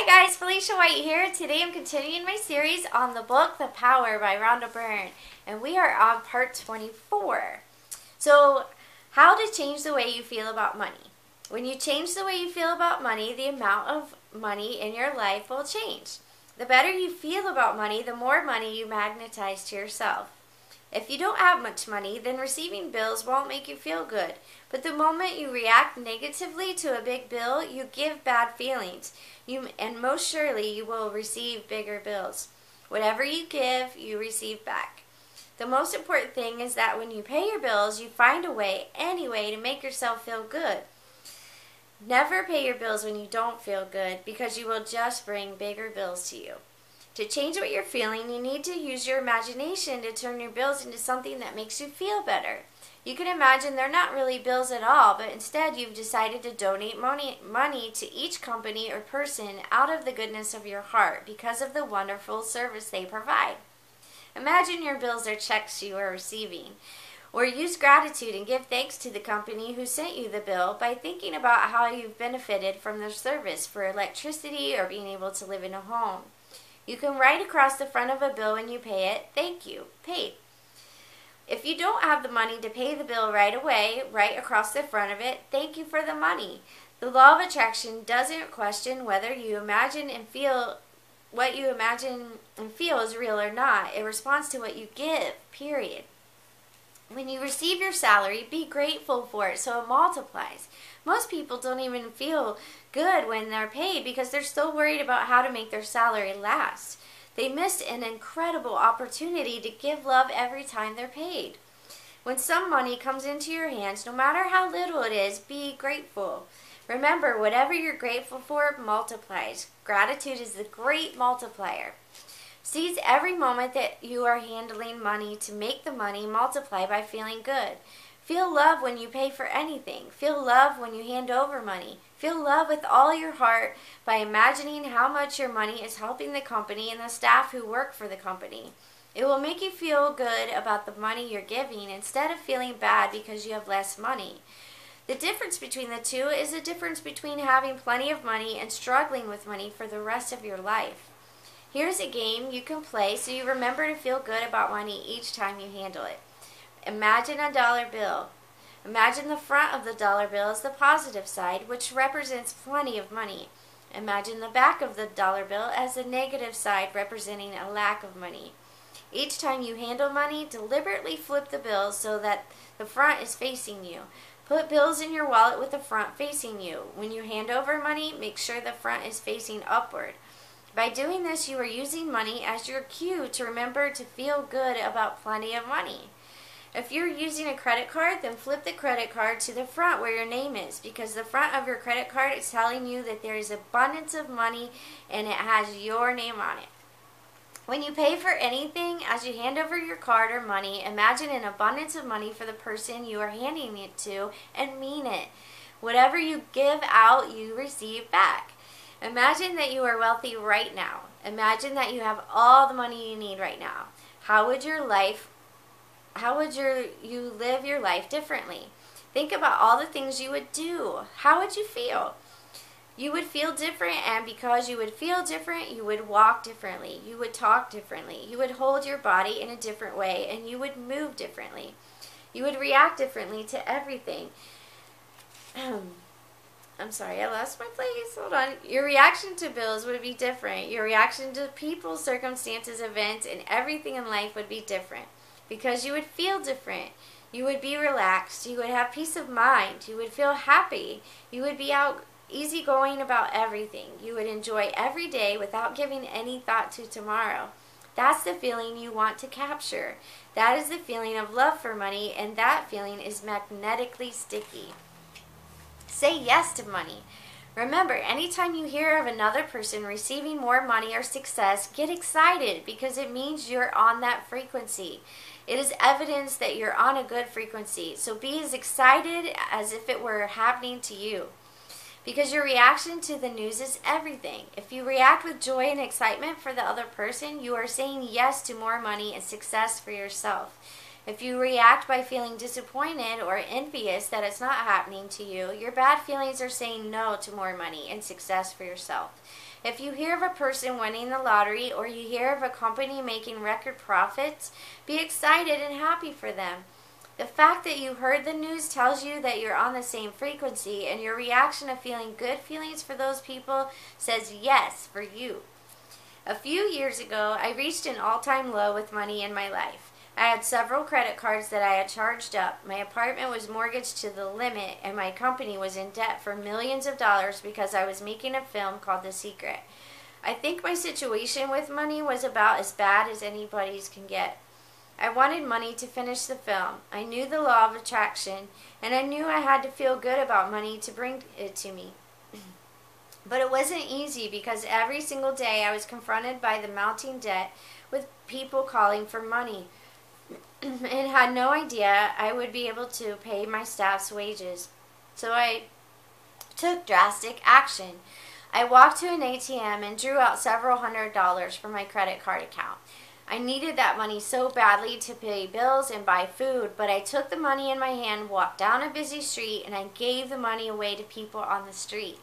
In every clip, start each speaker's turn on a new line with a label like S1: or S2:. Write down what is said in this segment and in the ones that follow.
S1: guys, Felicia White here. Today I'm continuing my series on the book The Power by Rhonda Byrne, and we are on part 24. So, how to change the way you feel about money. When you change the way you feel about money, the amount of money in your life will change. The better you feel about money, the more money you magnetize to yourself. If you don't have much money, then receiving bills won't make you feel good. But the moment you react negatively to a big bill, you give bad feelings. And most surely you will receive bigger bills. Whatever you give, you receive back. The most important thing is that when you pay your bills, you find a way, any way, to make yourself feel good. Never pay your bills when you don't feel good, because you will just bring bigger bills to you. To change what you're feeling, you need to use your imagination to turn your bills into something that makes you feel better. You can imagine they're not really bills at all, but instead you've decided to donate money to each company or person out of the goodness of your heart because of the wonderful service they provide. Imagine your bills are checks you are receiving. Or use gratitude and give thanks to the company who sent you the bill by thinking about how you've benefited from their service for electricity or being able to live in a home. You can write across the front of a bill when you pay it, "Thank you, paid." If you don't have the money to pay the bill right away, write across the front of it, "Thank you for the money." The law of attraction doesn't question whether you imagine and feel what you imagine and feel is real or not. It responds to what you give, period. When you receive your salary, be grateful for it so it multiplies. Most people don't even feel good when they're paid because they're still worried about how to make their salary last. They missed an incredible opportunity to give love every time they're paid. When some money comes into your hands, no matter how little it is, be grateful. Remember, whatever you're grateful for multiplies. Gratitude is the great multiplier. Seize every moment that you are handling money to make the money multiply by feeling good. Feel love when you pay for anything. Feel love when you hand over money. Feel love with all your heart by imagining how much your money is helping the company and the staff who work for the company. It will make you feel good about the money you're giving instead of feeling bad because you have less money. The difference between the two is the difference between having plenty of money and struggling with money for the rest of your life. Here's a game you can play so you remember to feel good about money each time you handle it. Imagine a dollar bill. Imagine the front of the dollar bill as the positive side, which represents plenty of money. Imagine the back of the dollar bill as the negative side, representing a lack of money. Each time you handle money, deliberately flip the bills so that the front is facing you. Put bills in your wallet with the front facing you. When you hand over money, make sure the front is facing upward. By doing this, you are using money as your cue to remember to feel good about plenty of money. If you're using a credit card, then flip the credit card to the front where your name is, because the front of your credit card is telling you that there is abundance of money and it has your name on it. When you pay for anything, as you hand over your card or money, imagine an abundance of money for the person you are handing it to and mean it. Whatever you give out, you receive back. Imagine that you are wealthy right now. Imagine that you have all the money you need right now. How would you live your life differently? Think about all the things you would do. How would you feel? You would feel different, and because you would feel different, you would walk differently. You would talk differently. You would hold your body in a different way, and you would move differently. You would react differently to everything. I'm sorry, I lost my place. Hold on. Your reaction to bills would be different. Your reaction to people, circumstances, events, and everything in life would be different. Because you would feel different. You would be relaxed. You would have peace of mind. You would feel happy. You would be easygoing about everything. You would enjoy every day without giving any thought to tomorrow. That's the feeling you want to capture. That is the feeling of love for money, and that feeling is magnetically sticky. Say yes to money. Remember, anytime you hear of another person receiving more money or success, get excited because it means you're on that frequency. It is evidence that you're on a good frequency, so be as excited as if it were happening to you. Because your reaction to the news is everything. If you react with joy and excitement for the other person, you are saying yes to more money and success for yourself. If you react by feeling disappointed or envious that it's not happening to you, your bad feelings are saying no to more money and success for yourself. If you hear of a person winning the lottery or you hear of a company making record profits, be excited and happy for them. The fact that you heard the news tells you that you're on the same frequency, and your reaction of feeling good feelings for those people says yes for you. A few years ago, I reached an all-time low with money in my life. I had several credit cards that I had charged up. My apartment was mortgaged to the limit, and my company was in debt for millions of dollars because I was making a film called The Secret. I think my situation with money was about as bad as anybody's can get. I wanted money to finish the film. I knew the law of attraction, and I knew I had to feel good about money to bring it to me. But it wasn't easy because every single day I was confronted by the mounting debt with people calling for money and had no idea I would be able to pay my staff's wages. So I took drastic action. I walked to an ATM and drew out several $100s from my credit card account. I needed that money so badly to pay bills and buy food, but I took the money in my hand, walked down a busy street, and I gave the money away to people on the street.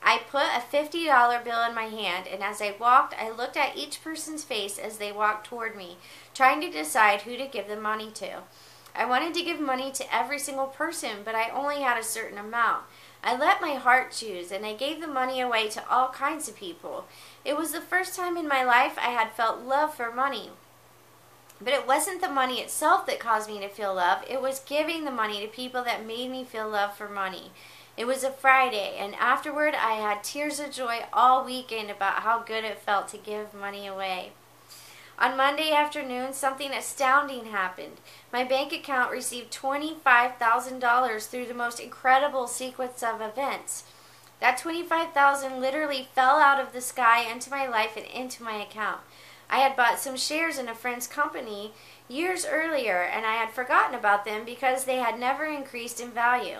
S1: I put a $50 bill in my hand, and as I walked, I looked at each person's face as they walked toward me, trying to decide who to give the money to. I wanted to give money to every single person, but I only had a certain amount. I let my heart choose, and I gave the money away to all kinds of people. It was the first time in my life I had felt love for money. But it wasn't the money itself that caused me to feel love. It was giving the money to people that made me feel love for money. It was a Friday, and afterward I had tears of joy all weekend about how good it felt to give money away. On Monday afternoon, something astounding happened. My bank account received $25,000 through the most incredible sequence of events. That $25,000 literally fell out of the sky into my life and into my account. I had bought some shares in a friend's company years earlier, and I had forgotten about them because they had never increased in value.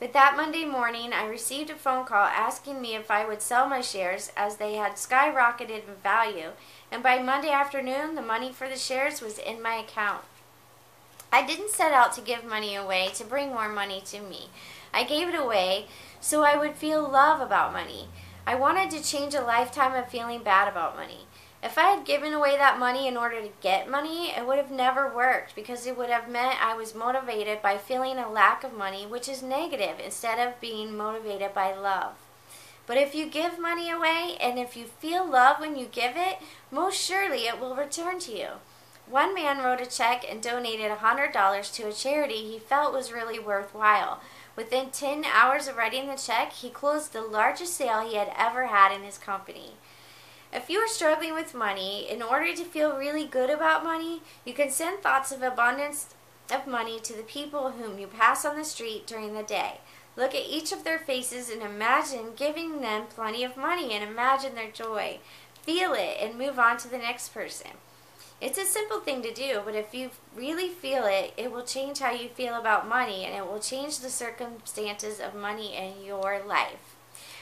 S1: But that Monday morning, I received a phone call asking me if I would sell my shares as they had skyrocketed in value, and by Monday afternoon, the money for the shares was in my account. I didn't set out to give money away to bring more money to me. I gave it away so I would feel love about money. I wanted to change a lifetime of feeling bad about money. If I had given away that money in order to get money, it would have never worked because it would have meant I was motivated by feeling a lack of money, which is negative, instead of being motivated by love. But if you give money away and if you feel love when you give it, most surely it will return to you. One man wrote a check and donated $100 to a charity he felt was really worthwhile. Within 10 hours of writing the check, he closed the largest sale he had ever had in his company. If you are struggling with money, in order to feel really good about money, you can send thoughts of abundance of money to the people whom you pass on the street during the day. Look at each of their faces and imagine giving them plenty of money and imagine their joy. Feel it and move on to the next person. It's a simple thing to do, but if you really feel it, it will change how you feel about money, and it will change the circumstances of money in your life.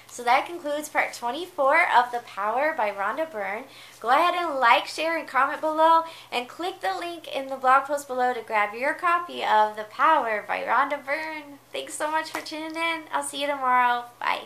S1: So that concludes part 24 of The Power by Rhonda Byrne. Go ahead and like, share, and comment below, and click the link in the blog post below to grab your copy of The Power by Rhonda Byrne. Thanks so much for tuning in. I'll see you tomorrow. Bye.